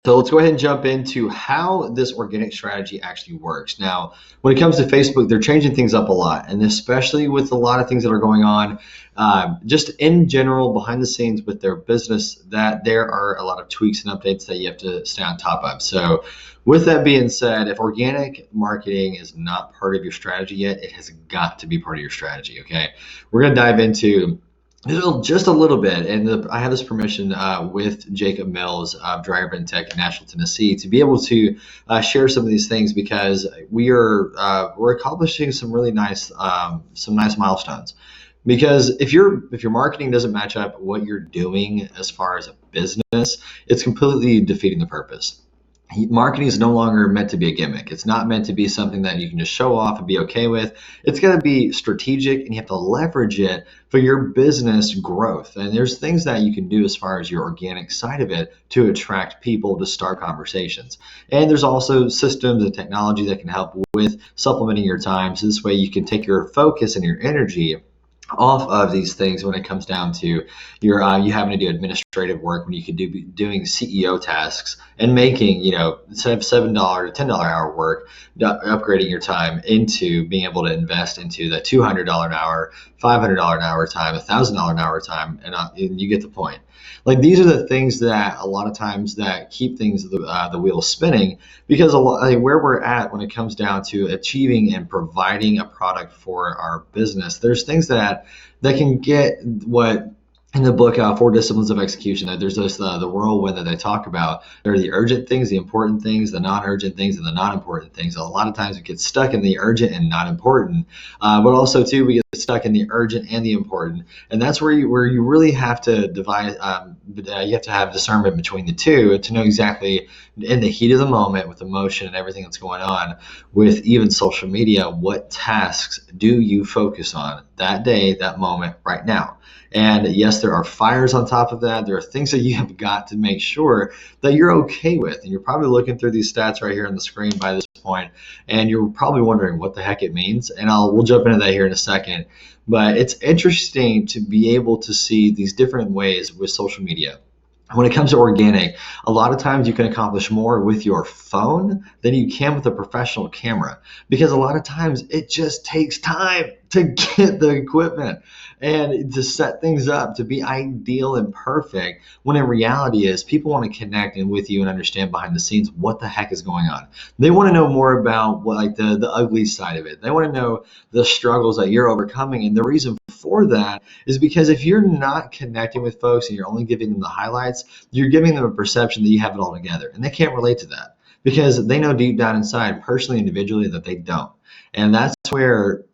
So let's go ahead and jump into how this organic strategy actually works. Now, when it comes to Facebook, they're changing things up a lot, and especially with a lot of things that are going on, just in general behind the scenes with their business, that there are a lot of tweaks and updates that you have to stay on top of. So, with that being said, if organic marketing is not part of your strategy yet, it has got to be part of your strategy. Okay, we're going to dive into just a little bit, and I have this permission with Jacob Mills of Driver and Tech in Nashville, Tennessee, to be able to share some of these things because we're accomplishing some nice milestones. Because if your marketing doesn't match up what you're doing as far as a business, it's completely defeating the purpose. Marketing is no longer meant to be a gimmick. It's not meant to be something that you can just show off and be okay with. It's going to be strategic, and you have to leverage it for your business growth. And there's things that you can do as far as your organic side of it to attract people to start conversations. And there's also systems and technology that can help with supplementing your time. So this way you can take your focus and your energy off of these things when it comes down to you having to do administrative work when you could be doing CEO tasks and making, instead of $7 to $10 hour work, upgrading your time into being able to invest into the $200 an hour, $500 an hour time, $1,000 an hour time, and you get the point. Like, these are the things that a lot of times that keep the wheels spinning, because where we're at when it comes down to achieving and providing a product for our business, there's things that can get what in the book, Four Disciplines of Execution, that there's this the whirlwind that they talk about. There are the urgent things, the important things, the non-urgent things, and the non-important things. A lot of times we get stuck in the urgent and not important, but also too we get stuck in the urgent and the important, and that's where you really have to divide. You have to have discernment between the two to know exactly in the heat of the moment with emotion and everything that's going on with even social media, what tasks do you focus on that day, that moment, right now. And yes, there are fires on top of that. There are things that you have got to make sure that you're okay with. And you're probably looking through these stats right here on the screen by this point, and you're probably wondering what the heck it means. And we'll jump into that here in a second. But it's interesting to be able to see these different ways with social media. When it comes to organic, a lot of times you can accomplish more with your phone than you can with a professional camera, because a lot of times it just takes time to get the equipment and to set things up to be ideal and perfect, when in reality is people want to connect with you and understand behind the scenes what the heck is going on. They want to know more about the ugly side of it. They want to know the struggles that you're overcoming, and the reason for that is because if you're not connecting with folks and you're only giving them the highlights, you're giving them a perception that you have it all together, and they can't relate to that because they know deep down inside, personally, individually, that they don't. And that's where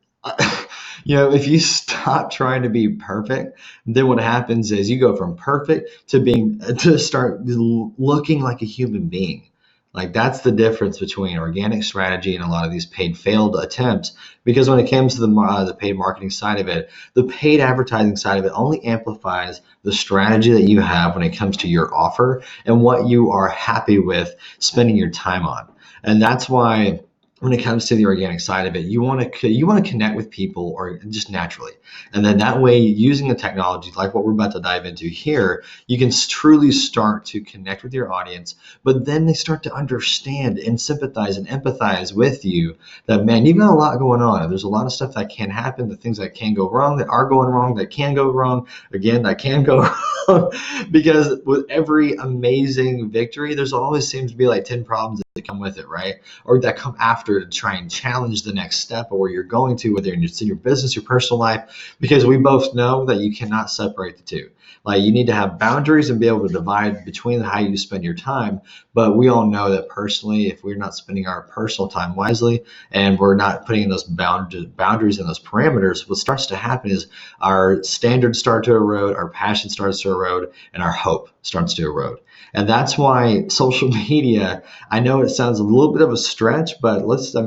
if you stop trying to be perfect, then what happens is you go from perfect to start looking like a human being. Like, that's the difference between organic strategy and a lot of these failed attempts. Because when it comes to the paid marketing side of it, the paid advertising side of it only amplifies the strategy that you have when it comes to your offer and what you are happy with spending your time on. And that's why when it comes to the organic side of it, you want to connect with people, or just naturally, and then that way, using the technology like what we're about to dive into here, you can truly start to connect with your audience. But then they start to understand and sympathize and empathize with you. That, man, you've got a lot going on. There's a lot of stuff that can happen, the things that can go wrong, that are going wrong, that can go wrong, again, that can go wrong. Because with every amazing victory, there's always seems to be like 10 problems that come with it, right? Or that come after, to try and challenge the next step or where you're going to, whether it's in your business, your personal life, because we both know that you cannot separate the two. Like, you need to have boundaries and be able to divide between how you spend your time. But we all know that personally, if we're not spending our personal time wisely and we're not putting those boundaries and those parameters, what starts to happen is our standards start to erode, our passion starts to erode, and our hope starts to erode. And that's why social media, I know it sounds a little bit of a stretch, but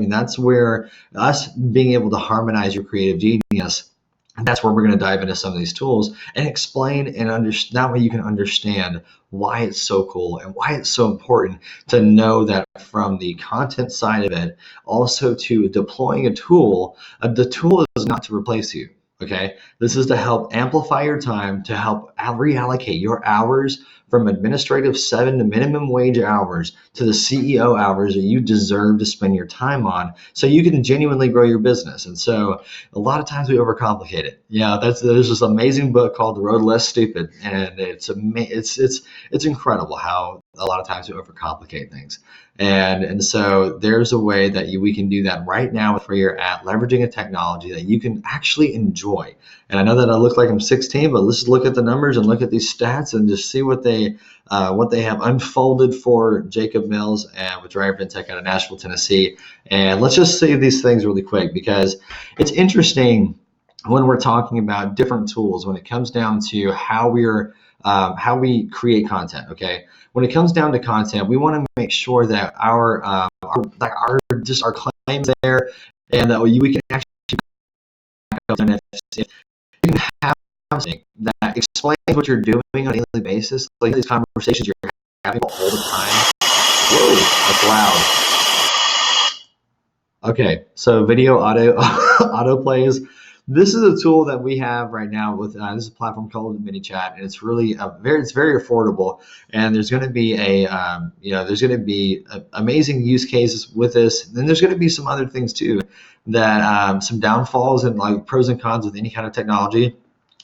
that's where us being able to harmonize your creative genius, that's where we're going to dive into some of these tools and explain and understand. That way you can understand why it's so cool and why it's so important to know that from the content side of it, also to deploying a tool, the tool is not to replace you. Okay, this is to help amplify your time, to help reallocate your hours from administrative 7 to minimum wage hours to the CEO hours that you deserve to spend your time on so you can genuinely grow your business. And so a lot of times we overcomplicate it. Yeah, there's this amazing book called The Road Less Stupid, and it's incredible how a lot of times we overcomplicate things. And so there's a way that we can do that right now with where you're at, leveraging a technology that you can actually enjoy. And I know that I look like I'm 16, but let's just look at the numbers and look at these stats and just see what they have unfolded for Jacob Mills and with Driver Tech out of Nashville, Tennessee. And let's just see these things really quick because it's interesting when we're talking about different tools when it comes down to how we create content. Okay, when it comes down to content, we want to make sure that our claims there, and that we can actually if you can have something that explains what you're doing on a daily basis, like these conversations you're having all the time. Whoa, that's loud. Okay, so video auto plays. This is a tool that we have right now with this is a platform called ManyChat, and it's really it's very affordable. And there's going to be amazing use cases with this. Then there's going to be some other things too, that some downfalls and like pros and cons with any kind of technology.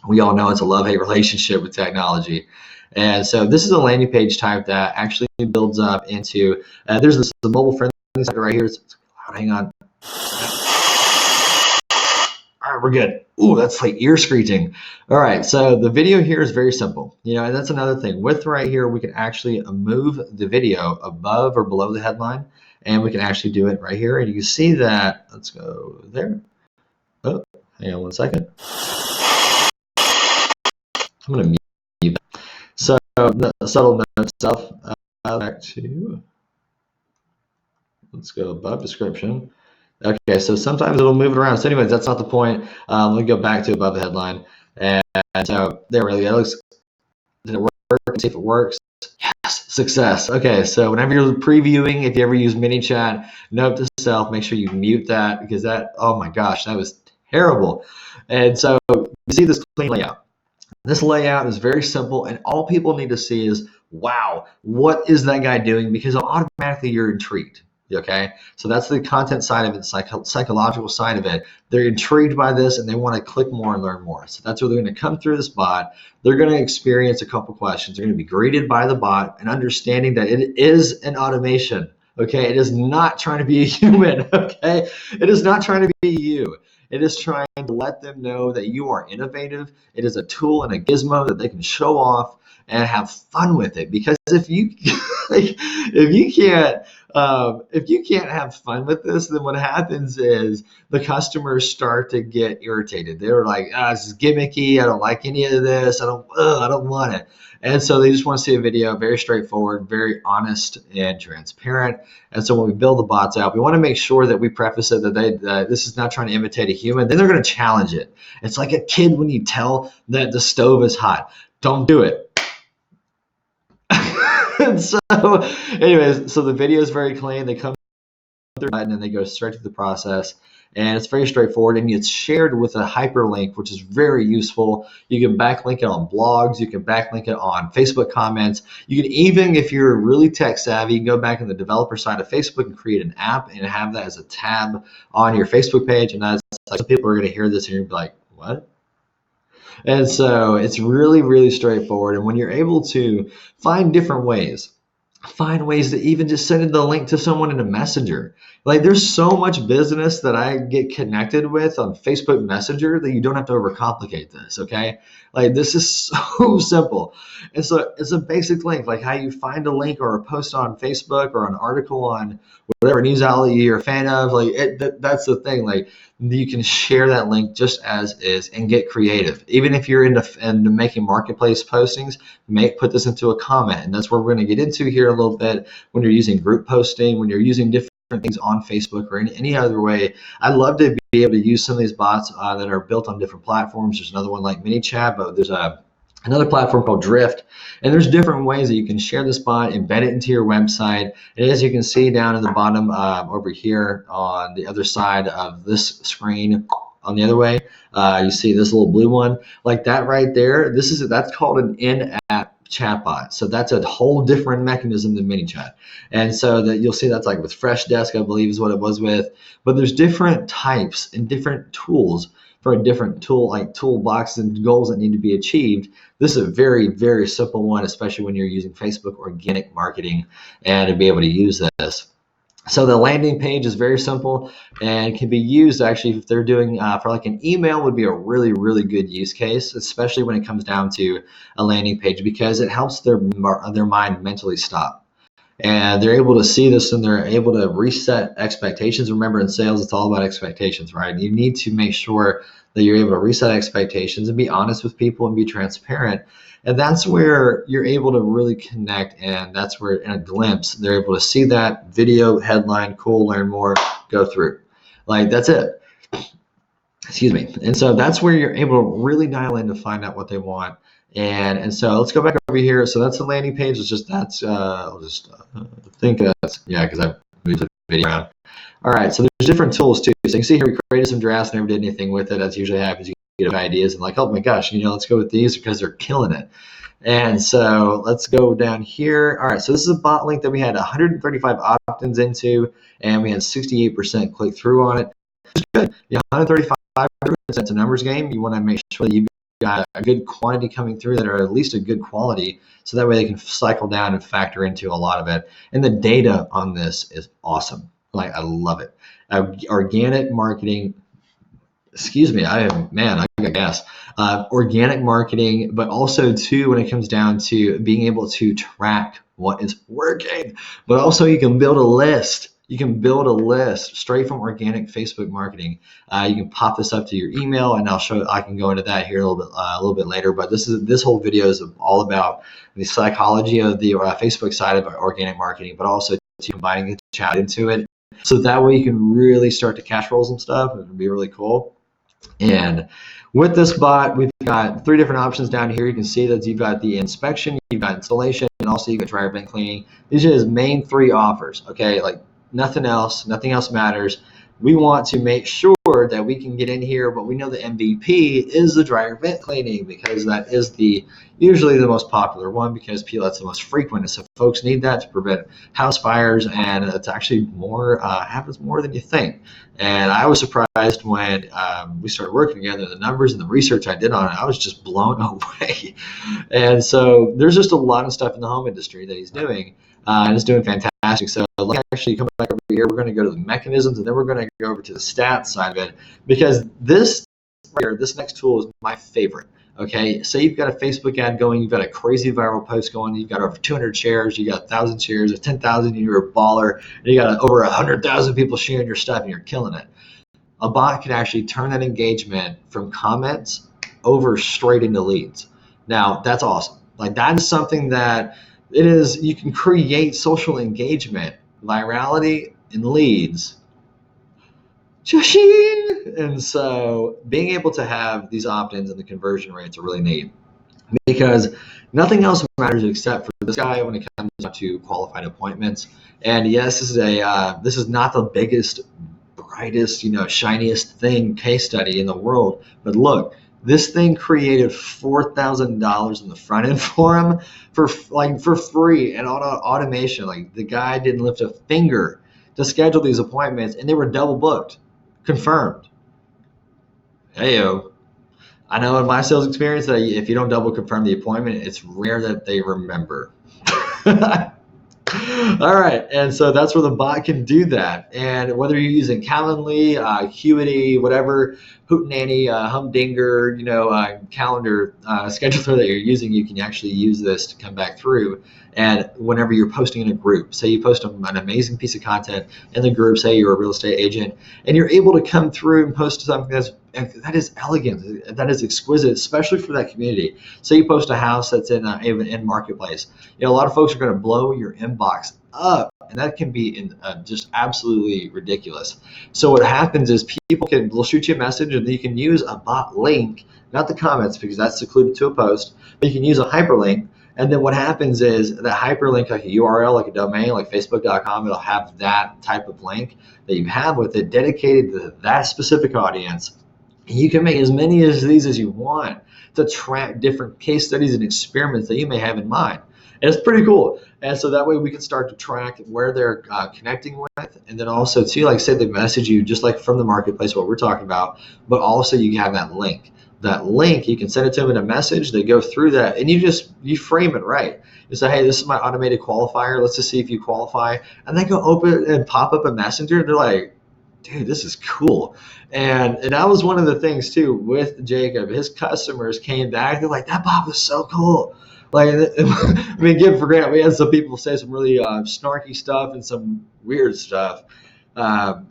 We all know it's a love-hate relationship with technology. And so this is a landing page type that actually builds up into. There's the mobile friendly site right here. It's loud. Hang on. All right, we're good. Ooh, that's like ear screeching. All right, so the video here is very simple. And that's another thing. With right here, we can actually move the video above or below the headline, and we can actually do it right here. And you can see that. Let's go there. Oh, hang on one second. I'm going to mute that. So the subtle note itself. Back to. Let's go above description. Okay, so sometimes it'll move it around. So anyways, that's not the point. Let me go back to above the headline. And so there we go. Did it work? See if it works. Yes, success. Okay, so whenever you're previewing, if you ever use ManyChat, note to self, make sure you mute that because oh my gosh, that was terrible. And so you see this clean layout. This layout is very simple, and all people need to see is, wow, what is that guy doing? Because automatically you're intrigued. Okay, so that's the content side of it, the psychological side of it. They're intrigued by this and they want to click more and learn more. So that's where they're going to come through this bot. They're going to experience a couple questions. They're going to be greeted by the bot and understanding that it is an automation. Okay, it is not trying to be a human. Okay, it is not trying to be you. It is trying to let them know that you are innovative. It is a tool and a gizmo that they can show off and have fun with it. Because if you can't have fun with this, then what happens is the customers start to get irritated. They're like, this is gimmicky. I don't like any of this. I don't want it. And so they just want to see a video, very straightforward, very honest and transparent. And so when we build the bots out, we want to make sure that we preface it that this is not trying to imitate a human. Then they're going to challenge it. It's like a kid when you tell that the stove is hot. Don't do it. And so anyways, so the video is very clean. They come through the button and they go straight to the process. And it's very straightforward, and it's shared with a hyperlink, which is very useful. You can backlink it on blogs. You can backlink it on Facebook comments. You can even, if you're really tech savvy, go back in the developer side of Facebook and create an app and have that as a tab on your Facebook page. And that's like, some people are going to hear this and you're like, what? And so it's really, really straightforward. And when you're able to find different ways, find ways to even just send the link to someone in a messenger. Like there's so much business that I get connected with on Facebook Messenger that you don't have to overcomplicate this, okay? Like this is so simple. And so it's a basic link, like how you find a link or a post on Facebook or an article on whatever news outlet you're a fan of. Like that's the thing. Like you can share that link just as is and get creative. Even if you're into making marketplace postings, put this into a comment. And that's where we're going to get into here a little bit when you're using group posting, when you're using different things on Facebook or any other way. I'd love to be able to use some of these bots that are built on different platforms. There's another one like ManyChat, but there's another platform called Drift. And there's different ways that you can share this bot, embed it into your website. And as you can see down in the bottom over here on the other side of this screen, on the other way. You see this little blue one, like that right there. That's called an in-app chatbot. So that's a whole different mechanism than ManyChat. And so that you'll see that's like with Freshdesk, I believe is what it was with. But there's different types and different tools for a different tool, like toolboxes and goals that need to be achieved. This is a very, very simple one, especially when you're using Facebook organic marketing and to be able to use this. So the landing page is very simple and can be used actually if they're doing for like an email would be a really, really good use case, especially when it comes down to a landing page, because it helps their mind mentally stop. And they're able to see this and they're able to reset expectations. Remember, in sales, it's all about expectations, right? You need to make sure that you're able to reset expectations and be honest with people and be transparent. And that's where you're able to really connect. And that's where, in a glimpse, they're able to see that video headline, cool, learn more, go through. Like, that's it. Excuse me. And so that's where you're able to really dial in to find out what they want. And so let's go back over here. So that's the landing page. It's just I'll just think that's, yeah, because I moved the video around. All right, so there's different tools too. So you can see here we created some drafts, never did anything with it. That's usually happens. You get ideas and like, oh my gosh, let's go with these because they're killing it. And so let's go down here. All right, so this is a bot link that we had 135 opt-ins into, and we had 68% click through on it. It's good. 135%, it's a numbers game. You want to make sure that you've got a good quantity coming through that are at least a good quality, so that way they can cycle down and factor into a lot of it. And the data on this is awesome. Like, I love it. Organic marketing, excuse me, I got gas. Organic marketing, but also too, when it comes down to being able to track what is working, but also you can build a list. You can build a list straight from organic Facebook marketing. You can pop this up to your email, and I can go into that here a little bit later. But this whole video is all about the psychology of the Facebook side of organic marketing, but also combining the chat into it. So that way you can really start to cash roll some stuff. It would be really cool. And with this bot, we've got 3 different options down here. You can see that you've got the inspection, you've got installation, and also you've got dryer vent cleaning. These are his main 3 offers. Okay, like nothing else matters. We want to make sure that we can get in here, but we know the MVP is the dryer vent cleaning, because that is usually the most popular one, because that's the most frequent. So folks need that to prevent house fires, and it's actually happens more than you think. And I was surprised when we started working together. The numbers and the research I did on it, I was just blown away. And so there's just a lot of stuff in the home industry that he's doing, and it's doing fantastic. So let's actually come back over here. We're going to go to the mechanisms, and then we're going to go over to the stats side of it, because this next tool is my favorite. Okay, say you've got a Facebook ad going, you've got a crazy viral post going, you've got over 200 shares, you got 1,000 shares, or 10,000, you're a baller, and you got over 100,000 people sharing your stuff, and you're killing it. A bot can actually turn that engagement from comments over straight into leads. Now, that's awesome. Like, that's something that you can create social engagement, virality, and leads. And so being able to have these opt-ins and the conversion rates are really neat, because nothing else matters except for this guy when it comes to qualified appointments. And yes, this is not the biggest, brightest, shiniest case study in the world, but look, this thing created $4,000 in the front end for him for free and automation. Like, the guy didn't lift a finger to schedule these appointments, and they were double booked, confirmed. Heyo. I know in my sales experience that if you don't double confirm the appointment, it's rare that they remember. All right, and so that's where the bot can do that. And whether you're using Calendly, Acuity, whatever, Hootenanny, Humdinger, calendar scheduler that you're using, you can actually use this to come back through. And whenever you're posting in a group, say you post an amazing piece of content in the group, say you're a real estate agent, and you're able to come through and post something that is elegant, that is exquisite, especially for that community. Say you post a house that's in marketplace. A lot of folks are going to blow your inbox up, and that can be just absolutely ridiculous. So what happens is they'll shoot you a message, and you can use a bot link, not the comments because that's secluded to a post, but you can use a hyperlink. And then what happens is that hyperlink, like a URL, like a domain, like facebook.com, it'll have that type of link that you have with it dedicated to that specific audience. You can make as many of these as you want to track different case studies and experiments that you may have in mind. And it's pretty cool. And so that way we can start to track where they're connecting with. And then also, too, like I said, they message you just like from the marketplace, what we're talking about, but also you have that link. That link, you can send it to them in a message. They go through that and you frame it right. You say, hey, this is my automated qualifier. Let's just see if you qualify. And they go open and pop up a messenger. They're like, dude, this is cool. And that was one of the things too with Jacob. His customers came back. They're like, that bot was so cool. Like, I mean, give for granted, we had some people say some really snarky stuff and some weird stuff. Um,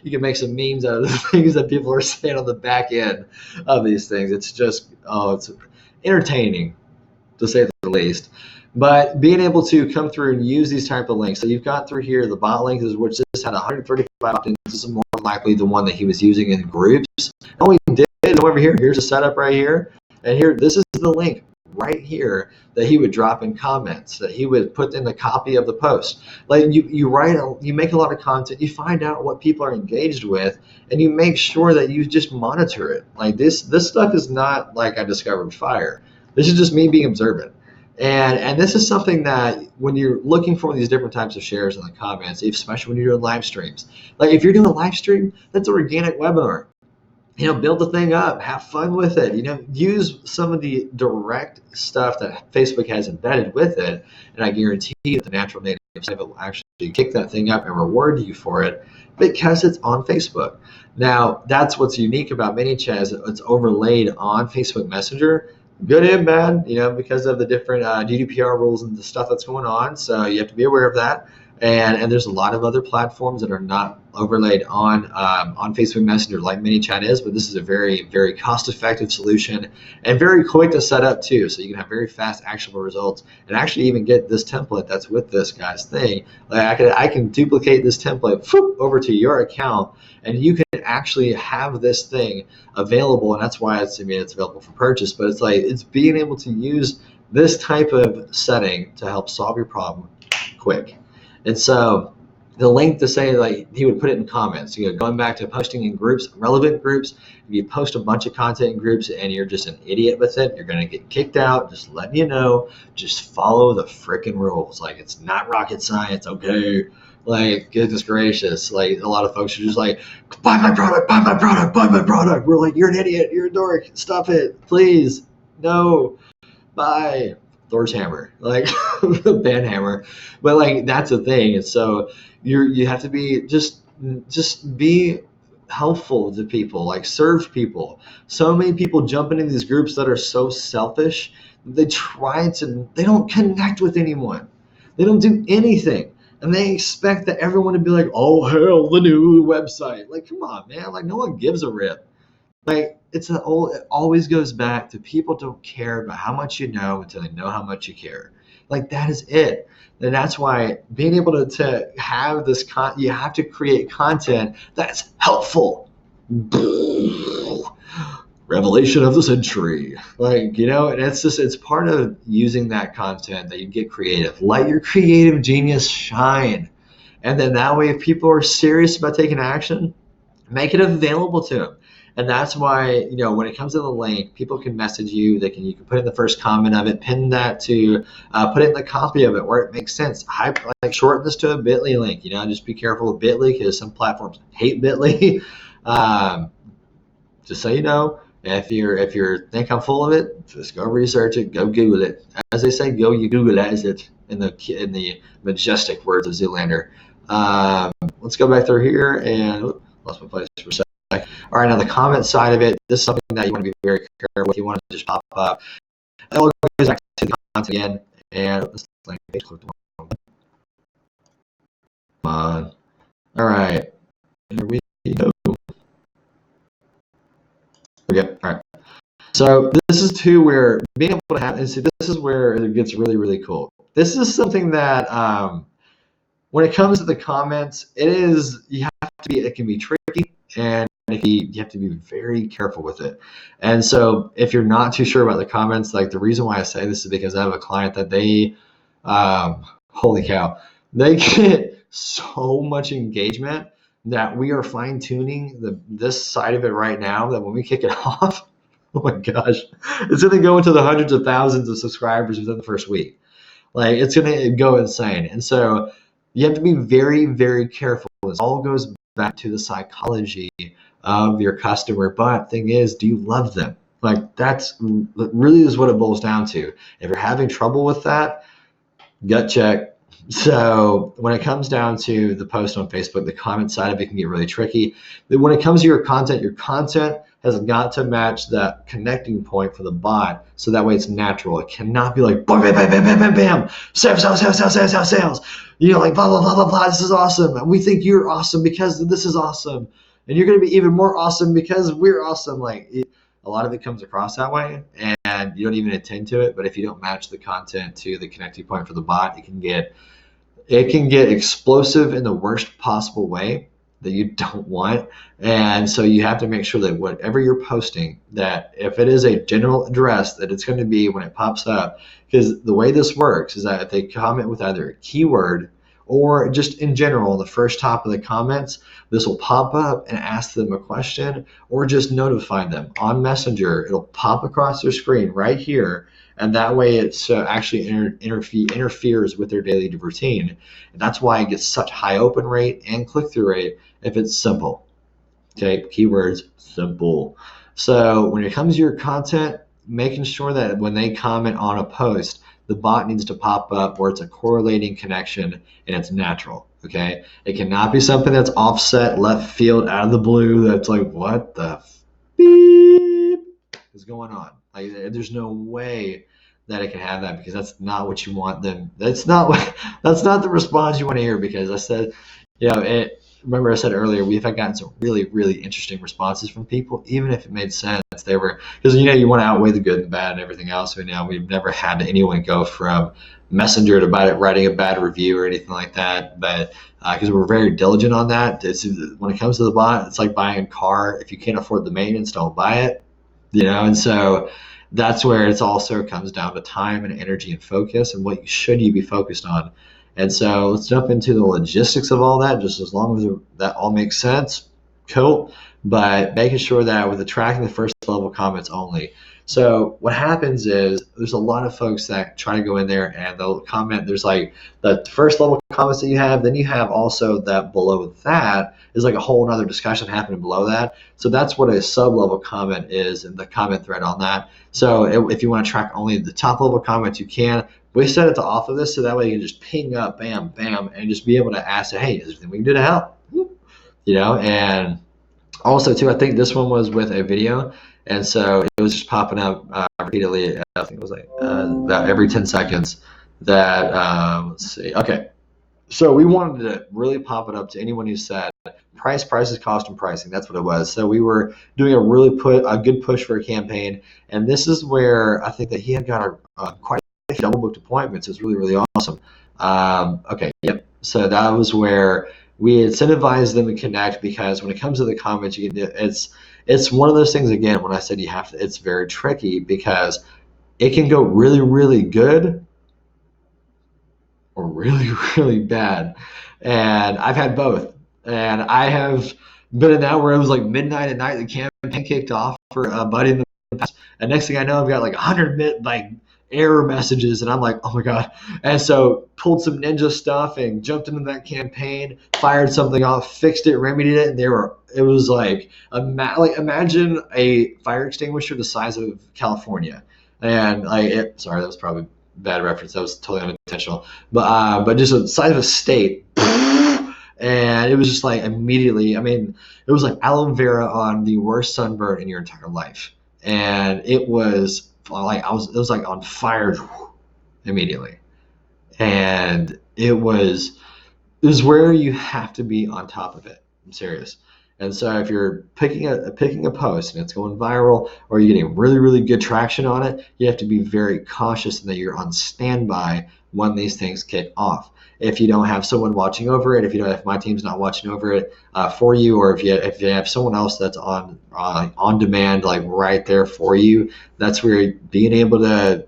you can make some memes out of the things that people are saying on the back end of these things. It's just, it's entertaining to say the least. But being able to come through and use these type of links. So you've got through here the bot link, which this had 135 opt-ins. This is more likely the one that he was using in groups. Oh, he did go over here. Here's a setup right here. And here, this is the link right here that he would drop in comments, that he would put in the copy of the post. Like you make a lot of content, you find out what people are engaged with, and you make sure that you just monitor it. Like this stuff is not like I discovered fire. This is just me being observant. And this is something that when you're looking for these different types of shares in the comments, especially when you're doing live streams, like if you're doing a live stream, that's an organic webinar. Build the thing up, have fun with it. Use some of the direct stuff that Facebook has embedded with it, and I guarantee you the natural native site will actually kick that thing up and reward you for it because it's on Facebook. Now, that's what's unique about ManyChat is it's overlaid on Facebook Messenger. Good and bad, because of the different GDPR rules and the stuff that's going on. So you have to be aware of that. And there's a lot of other platforms that are not overlaid on Facebook Messenger like ManyChat is, but this is a very, very cost-effective solution and very quick to set up too. So you can have very fast, actionable results, and actually even get this template that's with this guy's thing. Like I can duplicate this template over to your account, and you can actually have this thing available. And that's why it's available for purchase. But it's being able to use this type of setting to help solve your problem quick. And so the link to say, like, he would put it in comments, going back to posting in groups, relevant groups. If you post a bunch of content in groups and you're just an idiot with it, you're going to get kicked out. Just letting you know, just follow the freaking rules. Like, it's not rocket science, okay? Like, goodness gracious. Like, a lot of folks are just like, buy my product, buy my product, buy my product. We're like, you're an idiot, you're a dork, stop it, please, no, bye. Thor's hammer, like band hammer, but like that's the thing. And so you have to be just be helpful to people, like serve people. So many people jump into these groups that are so selfish. They don't connect with anyone. They don't do anything. And they expect that everyone to be like, oh, hell, the new website. Like, come on, man. Like, no one gives a rip. Like, it always goes back to people don't care about how much you know until they know how much you care. Like, that is it. And that's why being able to have this, you have to create content that's helpful. Revelation of the century. Like, and it's part of using that content that you get creative. Let your creative genius shine. And then that way, if people are serious about taking action, make it available to them. And that's why, when it comes to the link, people can message you. You can put in the first comment of it, pin that to put it in the copy of it where it makes sense. Shorten this to a Bitly link. Just be careful with Bitly because some platforms hate Bitly. Just so you know, if you think I'm full of it, just go research it, go Google it. As they say, go you Google-ize it in the majestic words of Zoolander. Let's go back through here and lost my place for a second. All right, now the comment side of it, this is something that you want to be very careful with. You want to just pop up. It all goes back to the content again, and let's come on. All right, here we go. Okay, all right. So this is where being able to have, and see, this is where it gets really, really cool. This is something that when it comes to the comments, it can be tricky, and you have to be very careful with it. And so if you're not too sure about the comments, like the reason why I say this is because I have a client that they, holy cow, they get so much engagement that we are fine tuning this side of it right now, that when we kick it off, oh my gosh, it's going to go into the hundreds of thousands of subscribers within the first week. Like, it's going to go insane. And so you have to be very, very careful. This all goes back to the psychology of your customer. But thing is, do you love them? Like, that's really is what it boils down to. If you're having trouble with that, gut check. So when it comes down to the post on Facebook, the comment side of it can get really tricky. When it comes to your content has got to match that connecting point for the bot, so that way it's natural. It cannot be like bam, bam, bam, bam, bam, bam, bam, sales, sales, sales, sales, sales, sales, sales. You know, like blah, blah, blah, blah, blah, this is awesome. We think you're awesome because this is awesome. And you're going to be even more awesome because we're awesome. Like, a lot of it comes across that way, and you don't even intend to it. But if you don't match the content to the connecting point for the bot, it can get explosive in the worst possible way that you don't want. And so you have to make sure that whatever you're posting, that if it is a general address, that it's going to be when it pops up. Because the way this works is that if they comment with either a keyword or just in general, the first top of the comments, this will pop up and ask them a question, or just notify them on Messenger. It'll pop across their screen right here, and that way it's actually interferes with their daily routine. And that's why it gets such high open rate and click-through rate if it's simple. Okay, keywords, simple. So when it comes to your content, making sure that when they comment on a post, the bot needs to pop up where it's a correlating connection and it's natural. Okay, it cannot be something that's offset, left field, out of the blue. That's like, what the beep is going on? Like, there's no way that it can have that, because that's not what you want them. That's not the response you want to hear. Because I said, remember I said earlier, we've gotten some really, really interesting responses from people, even if it made sense. They were, because you want to outweigh the good and bad and everything else. We've never had anyone go from Messenger to writing a bad review or anything like that. But because we're very diligent on that. When it comes to the bot, it's like buying a car. If you can't afford the maintenance, don't buy it. And so that's where it also comes down to time and energy and focus, and what should you be focused on. And so let's jump into the logistics of all that, just as long as that all makes sense. Cool. But making sure that with the tracking the first level comments only. So what happens is there's a lot of folks that try to go in there and they'll comment. There's like the first level comments that you have, then you have also that below that is like a whole other discussion happening below that. So that's what a sub-level comment is, and the comment thread on that. So if you want to track only the top level comments, you can. We set it to off of this, so that way you can just ping up, bam, bam, and just be able to ask, hey, is there anything we can do to help? And also too, I think this one was with a video, and so it was just popping up repeatedly. I think it was like about every 10 seconds. That let's see. Okay, so we wanted to really pop it up to anyone who said prices, cost, and pricing. That's what it was. So we were doing a good push for a campaign, and this is where I think that he had got quite a few double booked appointments. It's really, really awesome. Okay, yep. So that was where we incentivized them to connect, because when it comes to the comments, it's one of those things, again, when I said it's very tricky, because it can go really, really good or really, really bad. And I've had both. And I have been in that where it was like midnight at night, the campaign kicked off for a buddy in the past. And next thing I know, I've got like 100 error messages, and I'm like, oh my God. And so pulled some ninja stuff and jumped into that campaign, fired something off, fixed it, remedied it, and it was like imagine a fire extinguisher the size of California. And sorry, that was probably a bad reference. That was totally unintentional. But just the size of a state. And it was just like immediately, it was like aloe vera on the worst sunburn in your entire life. And it was like it was like on fire immediately. And it was where you have to be on top of it. I'm serious. And so if you're picking a post and it's going viral, or you're getting really, really good traction on it, you have to be very cautious and that you're on standby when these things kick off. If you don't have someone watching over it, if my team's not watching over it for you, or if you have someone else that's on demand, like right there for you, that's where being able to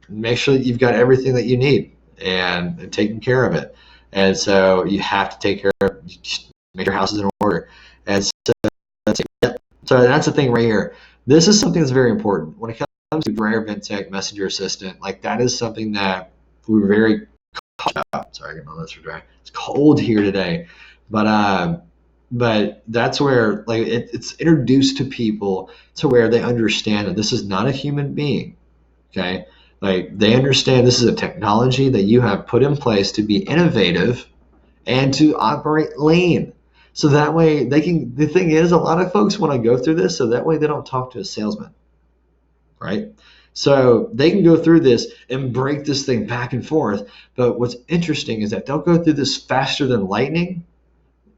make sure that you've got everything that you need and taking care of it. And so you have to take care of, make your house is in order. order. And so that's the thing right here. This is something that's very important when it comes to Rare Ventec Messenger Assistant. Like that is something that we're very cautious about. Sorry, I got my lips are dry. It's cold here today, but that's where like it's introduced to people to where they understand that this is not a human being. Okay, like they understand this is a technology that you have put in place to be innovative and to operate lean. So that way they can, the thing is, a lot of folks want to go through this so that way they don't talk to a salesman, right? So they can go through this and break this thing back and forth. But what's interesting is that they'll go through this faster than lightning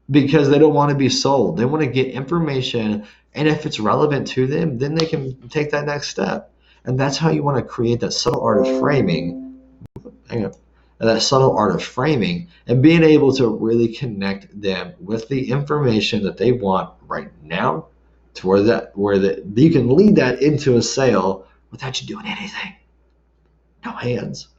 because they don't want to be sold. They want to get information, and if it's relevant to them, then they can take that next step. And that's how you want to create that subtle art of framing. Hang on. That subtle art of framing and being able to really connect them with the information that they want right now to where you can lead that into a sale without you doing anything. No hands.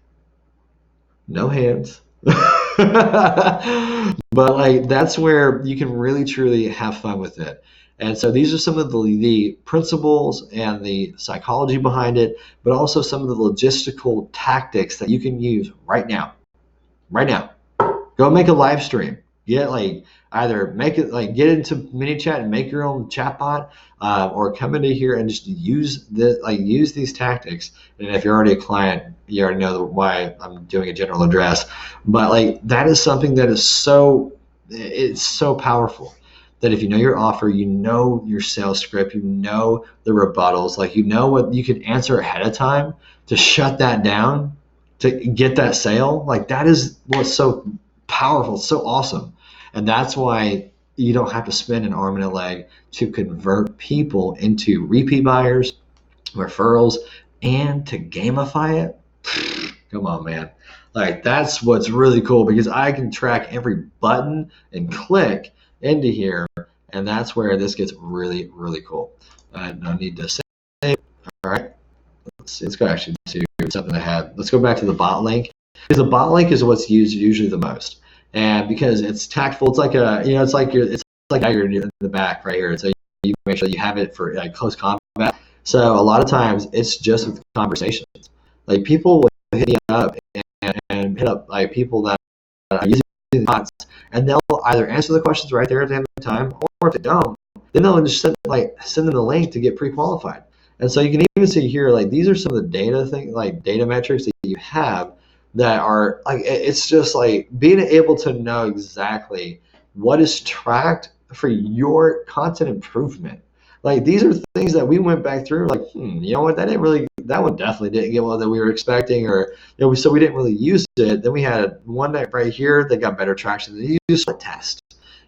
But like that's where you can really truly have fun with it. And so these are some of the principles and the psychology behind it, but also some of the logistical tactics that you can use right now. Right now. Go make a live stream. Get like either make it like get into ManyChat and make your own chatbot, or come into here and just use these tactics. And if you're already a client, you already know why I'm doing a general address. But like that is something that is it's so powerful that if you know your offer, you know your sales script, you know the rebuttals, like you know what you can answer ahead of time to shut that down, to get that sale. Like that is what's so powerful, so awesome. And that's why you don't have to spend an arm and a leg to convert people into repeat buyers, referrals, and to gamify it. Come on, man. Like that's what's really cool because I can track every button and click into here, and that's where this gets really, really cool. No need to save. All right. Let's see. Let's go actually to something I had. Let's go back to the bot link because the bot link is what's used usually the most, and because it's tactful. It's like it's like you're in the back right here. So you make sure you have it for like close combat. So a lot of times it's just with conversations. Like people will hit me up and hit up like people that are using the bots, and they'll either answer the questions right there at the end of the time, or if they don't, then they'll just send them the link to get pre-qualified. And so you can even see here, like these are some of the data metrics that you have that are like, it's just like being able to know exactly what is tracked for your content improvement. Like these are things that we went back through, like, you know what, that one definitely didn't get one that we were expecting, or so we didn't really use it. Then we had one that right here that got better traction. You use a test.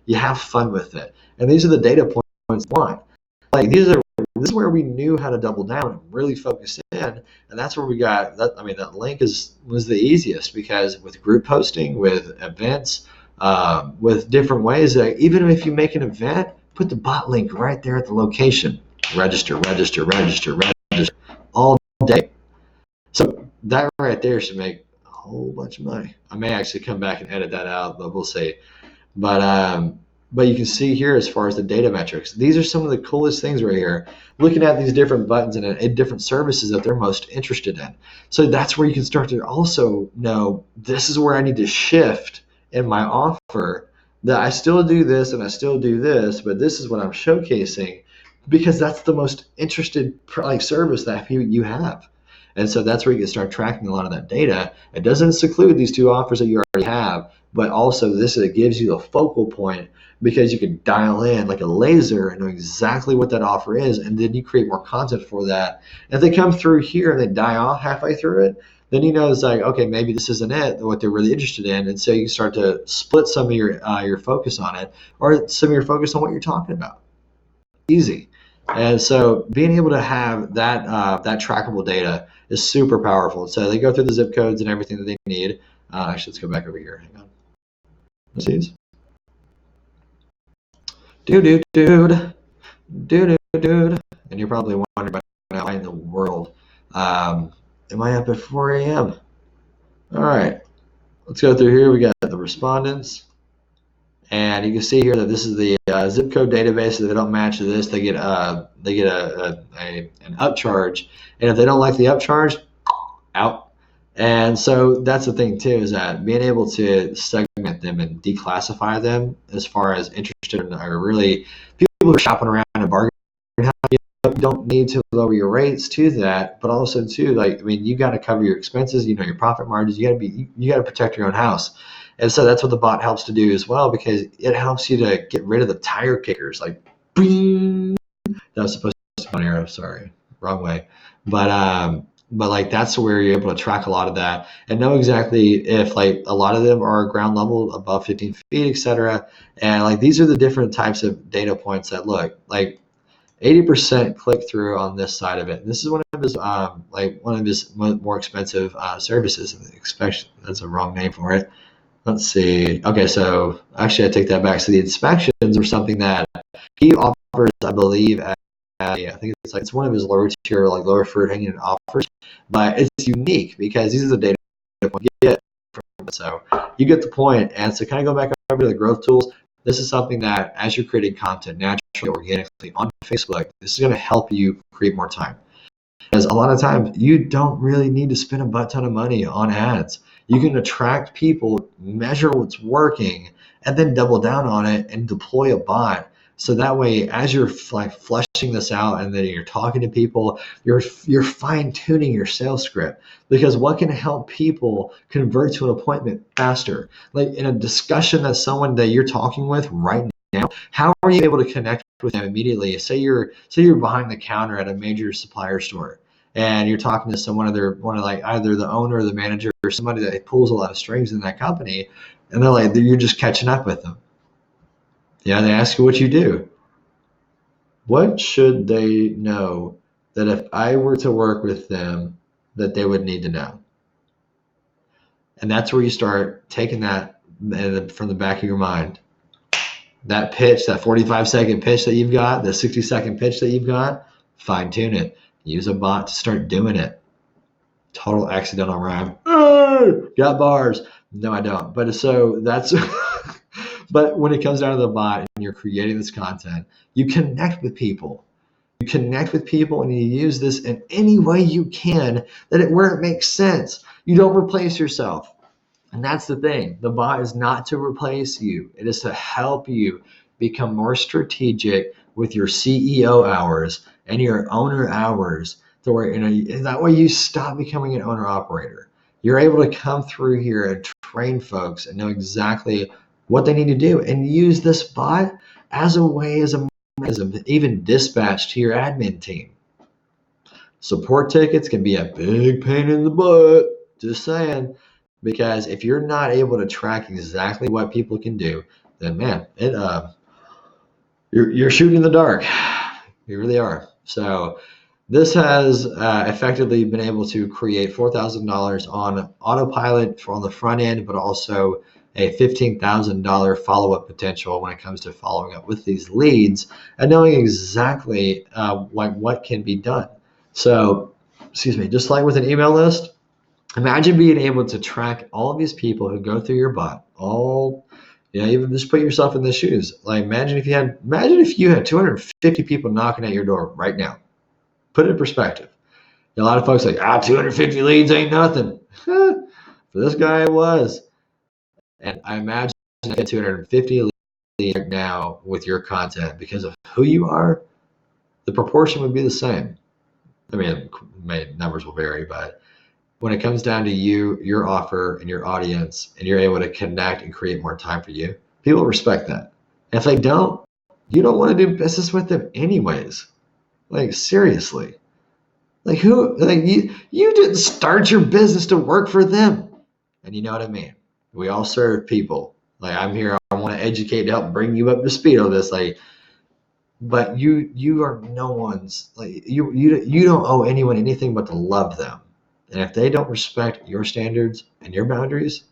You have fun with it. And these are the data points you want. Like this is where we knew how to double down and really focus in, and that's where we got that. I mean, that link was the easiest because with group posting, with events, with different ways that even if you make an event, put the bot link right there at the location. Register all day. So that right there should make a whole bunch of money. I may actually come back and edit that out, but we'll see. But you can see here as far as the data metrics, these are some of the coolest things right here. Looking at these different buttons and different services that they're most interested in. So that's where you can start to also know this is where I need to shift in my offer, that I still do this and I still do this, but this is what I'm showcasing because that's the most interested service that you have. And so that's where you can start tracking a lot of that data. It doesn't seclude these two offers that you already have, but also it gives you a focal point because you can dial in like a laser and know exactly what that offer is, and then you create more content for that. If they come through here and they die off halfway through it, then you know it's like, okay, maybe this isn't it, what they're really interested in, and so you start to split some of your focus on it, or some of your focus on what you're talking about. Easy. And so being able to have that trackable data is super powerful. So they go through the zip codes and everything that they need. Actually, let's go back over here. Hang on. Let's see. Dude. And you're probably wondering about why in the world am I up at 4 a.m.? All right. Let's go through here. We got the respondents. And you can see here that this is the zip code database. If they don't match this, they get an upcharge, and if they don't like the upcharge, out. And so that's the thing too, is that being able to segment them and declassify them as far as interested in, or really people who are shopping around and bargaining, you don't need to lower your rates to that, but also too, like, I mean, you got to cover your expenses, your profit margins, you got to protect your own house. And so that's what the bot helps to do as well, because it helps you to get rid of the tire kickers, like, bing. That was supposed to be an arrow, sorry, wrong way. But like, that's where you're able to track a lot of that and know exactly if, like, a lot of them are ground level above 15 feet, etc. And like, these are the different types of data points that look like 80% click through on this side of it. And this is one of his more expensive services. That's a wrong name for it. Let's see. Okay, so actually I take that back. So the inspections are something that he offers, I believe, I think it's one of his lower tier, like lower fruit hanging offers, but it's unique because these are the data you get from it. So you get the point. And so kind of go back over to the growth tools. This is something that, as you're creating content naturally, organically on Facebook, this is going to help you create more time. Because a lot of times you don't really need to spend a butt ton of money on ads. You can attract people, measure what's working, and then double down on it and deploy a bot. So that way, as you're like fleshing this out and then you're talking to people, you're fine tuning your sales script. Because what can help people convert to an appointment faster? Like in a discussion that someone that you're talking with right now, how are you able to connect with them immediately? Say you're behind the counter at a major supplier store, and you're talking to either the owner or the manager or somebody that pulls a lot of strings in that company, and they're like, you're just catching up with them. Yeah, they ask you what you do. What should they know that if I were to work with them, that they would need to know? And that's where you start taking that from the back of your mind. That pitch, that 45-second pitch that you've got, the 60-second pitch that you've got, fine tune it. Use a bot to start doing it. Total accidental rhyme. Got bars. No, I don't. But so that's... But when it comes down to the bot and you're creating this content, you connect with people. You connect with people and you use this in any way you can where it makes sense. You don't replace yourself. And that's the thing. The bot is not to replace you. It is to help you become more strategic with your CEO hours and your owner hours, to where that way you stop becoming an owner operator. You're able to come through here and train folks and know exactly what they need to do, and use this bot as a way, as a mechanism to even dispatch to your admin team. Support tickets can be a big pain in the butt, just saying, because if you're not able to track exactly what people can do, then man, you're shooting in the dark. You really are. So this has effectively been able to create $4,000 on autopilot on the front end, but also a $15,000 follow-up potential when it comes to following up with these leads and knowing exactly what can be done. So, just like with an email list, imagine being able to track all of these people who go through your bot. Even just put yourself in the shoes. Like, imagine if you had 250 people knocking at your door right now. Put it in perspective. A lot of folks are like, 250 leads ain't nothing. For this guy, it was. And I imagine you get 250 leads right now with your content, because of who you are, the proportion would be the same. I mean, numbers will vary, but when it comes down to you, your offer, and your audience, and you're able to connect and create more time for you, people respect that. And if they don't, you don't want to do business with them anyways. Like, seriously. Like, you didn't start your business to work for them. And you know what I mean? We all serve people. Like, I'm here, I want to educate to help bring you up to speed on this. Like, but you are no one's, like, you don't owe anyone anything but to love them. And if they don't respect your standards and your boundaries,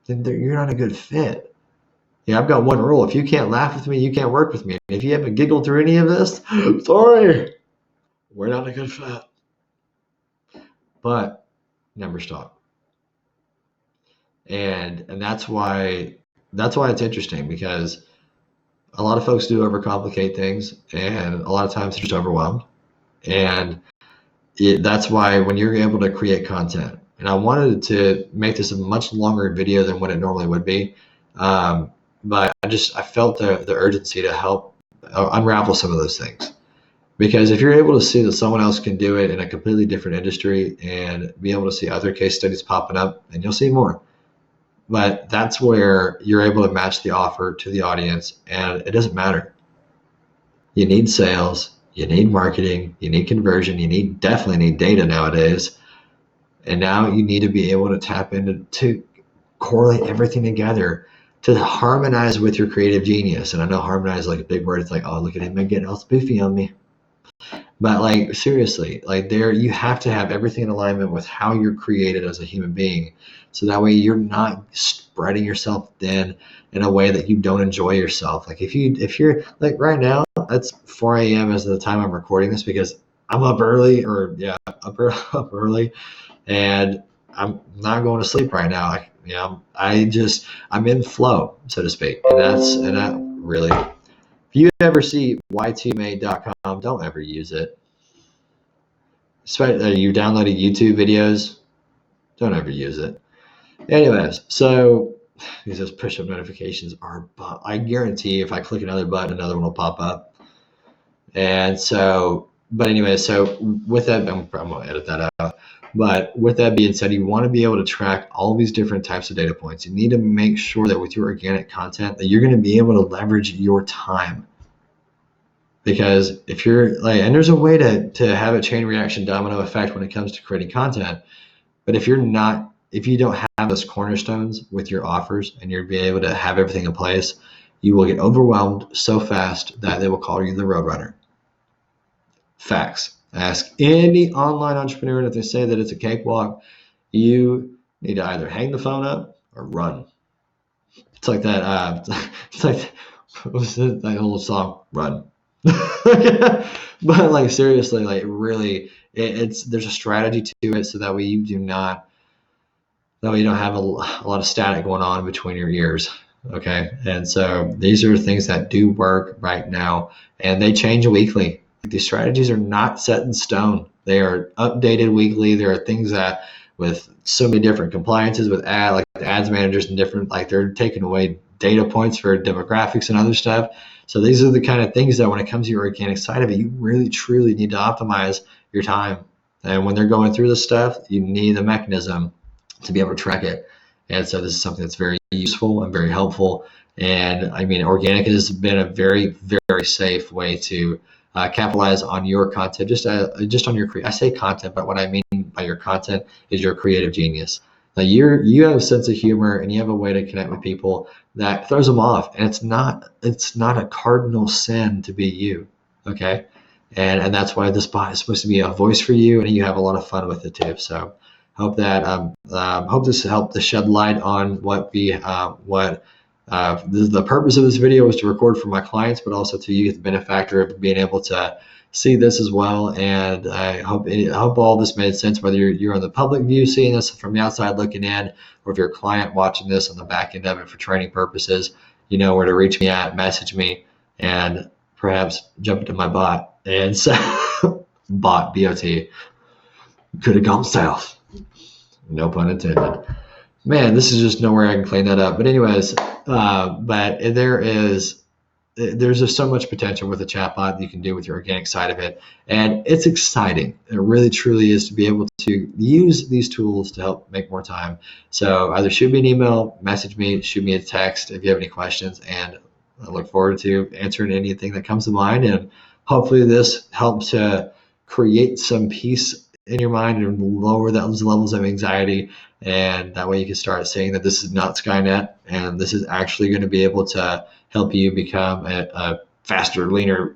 then you're not a good fit. Yeah, I've got one rule. If you can't laugh with me, you can't work with me. If you haven't giggled through any of this, sorry, we're not a good fit. But numbers talk. And that's why it's interesting, because A lot of folks do overcomplicate things, and a lot of times they're just overwhelmed. And that's why when you're able to create content, and I wanted to make this a much longer video than what it normally would be, but I felt the urgency to help unravel some of those things. Because if you're able to see that someone else can do it in a completely different industry and be able to see other case studies popping up, and you'll see more. But that's where you're able to match the offer to the audience, and it doesn't matter. You need sales, you need marketing, you need conversion, definitely need data nowadays. And now you need to be able to tap into to correlate everything together to harmonize with your creative genius. And I know harmonize is like a big word. It's like, oh, look at him getting all spoofy on me. But like seriously, like there you have to have everything in alignment with how you're created as a human being. So that way you're not spreading yourself thin in a way that you don't enjoy yourself. Like if you're like right now, it's 4 a.m. as the time I'm recording this because I'm up early up early and I'm not going to sleep right now. I'm in flow, so to speak. And that really, if you ever see y2made.com, don't ever use it. You're downloading YouTube videos, don't ever use it. Anyways, so these push-up notifications are, I guarantee if I click another button, another one will pop up. And so, but anyway, so with that, I'm going to edit that out. But with that being said, you want to be able to track all these different types of data points. You need to make sure that with your organic content that you're going to be able to leverage your time. Because if you're like, and there's a way to have a chain reaction domino effect when it comes to creating content. But if you don't have those cornerstones with your offers and you'll be able to have everything in place, you will get overwhelmed so fast that they will call you the roadrunner. Facts. Ask any online entrepreneur, and if they say that it's a cakewalk, you need to either hang the phone up or run. It's like that. It's like what was it, that old song, "Run." But like seriously, like really, there's a strategy to it, so that way you don't have a lot of static going on between your ears. Okay, and so these are things that do work right now, and they change weekly. These strategies are not set in stone. They are updated weekly. There are things that with so many different compliances with like the ads managers and different, like they're taking away data points for demographics and other stuff. So these are the kind of things that when it comes to your organic side of it, you really truly need to optimize your time. And when they're going through this stuff, you need a mechanism to be able to track it. And so this is something that's very useful and very helpful. And I mean, organic has been a very, very safe way to capitalize on your content, just on your I say content, but what I mean by your content is your creative genius. Now you have a sense of humor and you have a way to connect with people that throws them off, and it's not a cardinal sin to be you, okay? And that's why this bot is supposed to be a voice for you, and you have a lot of fun with it too. So hope that hope this helped to shed light on what the purpose of this video was to record for my clients, but also to you, the benefactor of being able to see this as well. And I hope all this made sense, whether you're on the public view seeing this from the outside looking in, or if you're a client watching this on the back end of it for training purposes. You know where to reach me at, message me, and perhaps jump into my bot. And so, bot, B-O-T, could have gone south. No pun intended. Man, this is just nowhere I can clean that up. But anyways, but there's just so much potential with a chatbot that you can do with your organic side of it. And it's exciting. It really, truly is to be able to use these tools to help make more time. So either shoot me an email, message me, shoot me a text if you have any questions. And I look forward to answering anything that comes to mind. And hopefully this helps to create some peace in your mind and lower those levels of anxiety. And that way you can start saying that this is not Skynet, and this is actually going to be able to help you become a faster, leaner,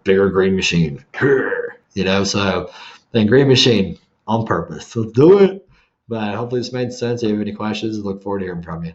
bigger green machine. So then green machine on purpose. Let's do it. But hopefully this made sense. If you have any questions, I look forward to hearing from you.